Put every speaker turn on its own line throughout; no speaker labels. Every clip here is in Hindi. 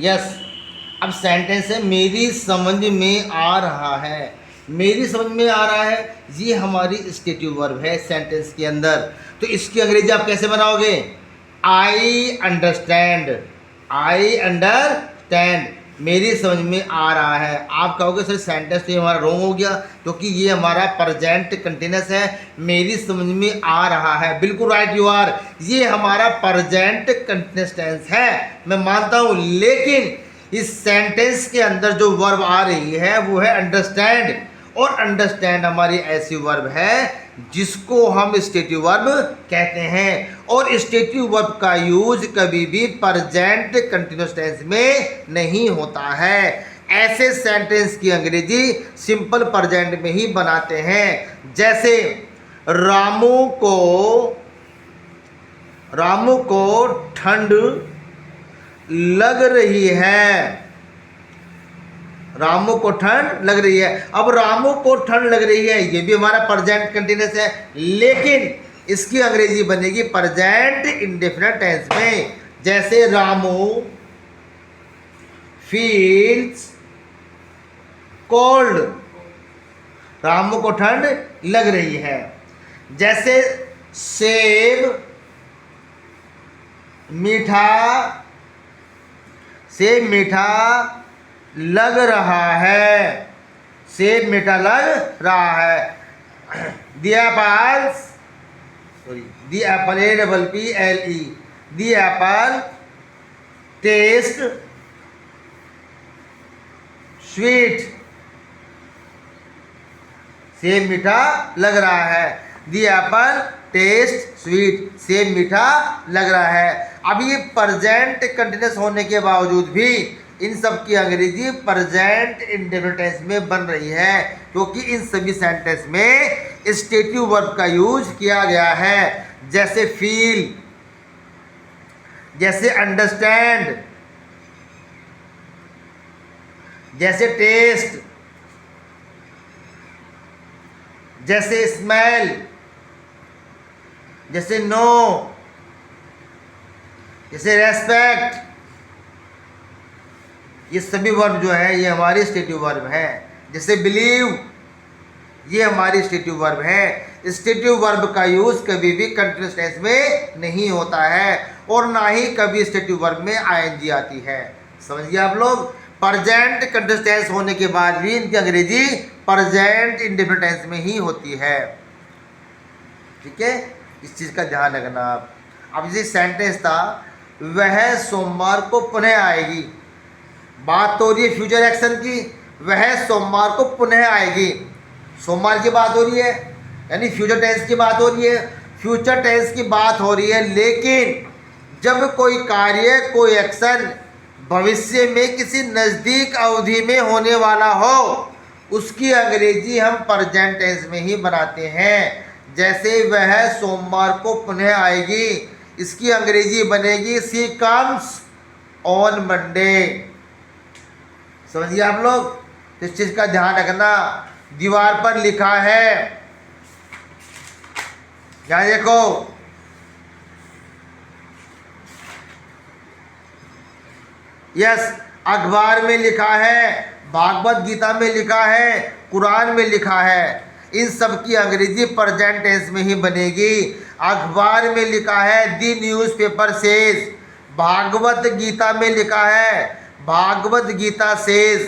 यस। अब सेंटेंस है मेरी समझ में आ रहा है। मेरी समझ में आ रहा है, ये हमारी स्टेटिव वर्ब है सेंटेंस के अंदर। तो इसकी अंग्रेजी आप कैसे बनाओगे? I understand. आई अंडरस्टैंड, मेरी समझ में आ रहा है। आप कहोगे सर सेंटेंस तो ये हमारा रॉन्ग हो गया, क्योंकि ये हमारा प्रेजेंट कंटिन्यूअस है। मेरी समझ में आ रहा है, बिल्कुल राइट यू आर। ये हमारा प्रेजेंट कंटिन्यूअस टेंस है, मैं मानता हूँ। लेकिन इस सेंटेंस के अंदर जो वर्ब आ रही है वो है अंडरस्टैंड। और अंडरस्टैंड हमारी ऐसी वर्ब है जिसको हम स्टेटिव वर्ब कहते हैं। और स्टेटिव वर्ब का यूज कभी भी प्रेजेंट कंटिन्यूअस टेंस में नहीं होता है। ऐसे सेंटेंस की अंग्रेजी सिंपल प्रेजेंट में ही बनाते हैं। जैसे रामू को ठंड लग रही है। रामू को ठंड लग रही है। अब रामू को ठंड लग रही है, ये भी हमारा प्रेजेंट कंटिन्यूअस है, लेकिन इसकी अंग्रेजी बनेगी प्रेजेंट इंडेफिनिट टेंस में। जैसे रामू फील्स कोल्ड, रामू को ठंड लग रही है। जैसे सेब मीठा लग रहा है। सेब मीठा लग रहा है। दी एप्पल APPLE, दी एप्पल टेस्ट स्वीट। सेब मीठा लग रहा है। दी एप्पल टेस्ट स्वीट, सेब मीठा लग रहा है। अब ये प्रेजेंट कंटिन्यूअस होने के बावजूद भी इन सब की अंग्रेजी प्रेजेंट इंडेफिनिट टेंस में बन रही है, क्योंकि इन सभी सेंटेंस में स्टेटिव वर्ब का यूज किया गया है। जैसे फील, जैसे अंडरस्टैंड, जैसे टेस्ट, जैसे स्मेल, जैसे नो, जैसे रेस्पेक्ट। ये सभी वर्ब जो है ये हमारी स्टेटिव वर्ब है। जैसे बिलीव, ये हमारी स्टेटिव वर्ब है। स्टेटिव वर्ब का यूज कभी भी कंटिन्यूअस टेंस में नहीं होता है, और ना ही कभी स्टेटिव वर्ब में ING आती है। समझिए आप लोग, प्रेजेंट कंटिन्यूअस टेंस होने के बाद भी इनकी अंग्रेजी प्रेजेंट इंडेफिनिट टेंस में ही होती है। ठीक है, इस चीज़ का ध्यान रखना आप। अब ये सेंटेंस था वह सोमवार को पुनः आएगी। बात तो हो रही है फ्यूचर एक्शन की, वह सोमवार को पुनः आएगी। सोमवार की बात हो रही है, यानी फ्यूचर टेंस की बात हो रही है, फ्यूचर टेंस की बात हो रही है। लेकिन जब कोई कार्य, कोई एक्शन भविष्य में किसी नज़दीक अवधि में होने वाला हो, उसकी अंग्रेजी हम प्रेजेंट टेंस में ही बनाते हैं। जैसे वह सोमवार को पुनः आएगी, इसकी अंग्रेजी बनेगी सी कम्स ऑन मंडे। समझिए आप लोग, इस चीज़ का ध्यान रखना। दीवार पर लिखा है, यहाँ देखो, यस, अखबार में लिखा है, भागवत गीता में लिखा है, कुरान में लिखा है। इन सब की अंग्रेजी प्रेजेंट टेंस में ही बनेगी। अखबार में लिखा है दी न्यूज़पेपर सेज, भागवत गीता में लिखा है भागवत गीता सेज,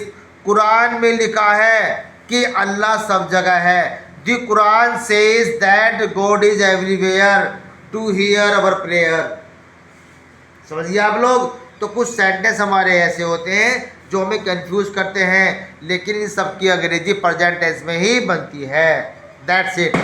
कुरान में लिखा है कि अल्लाह सब जगह है। The Quran says that God is everywhere to hear our prayer. समझिए आप लोग, तो कुछ सेंटेंस हमारे ऐसे होते हैं जो हमें कंफ्यूज करते हैं, लेकिन इन सब की अंग्रेजी प्रेजेंट टेंस में ही बनती है। That's it.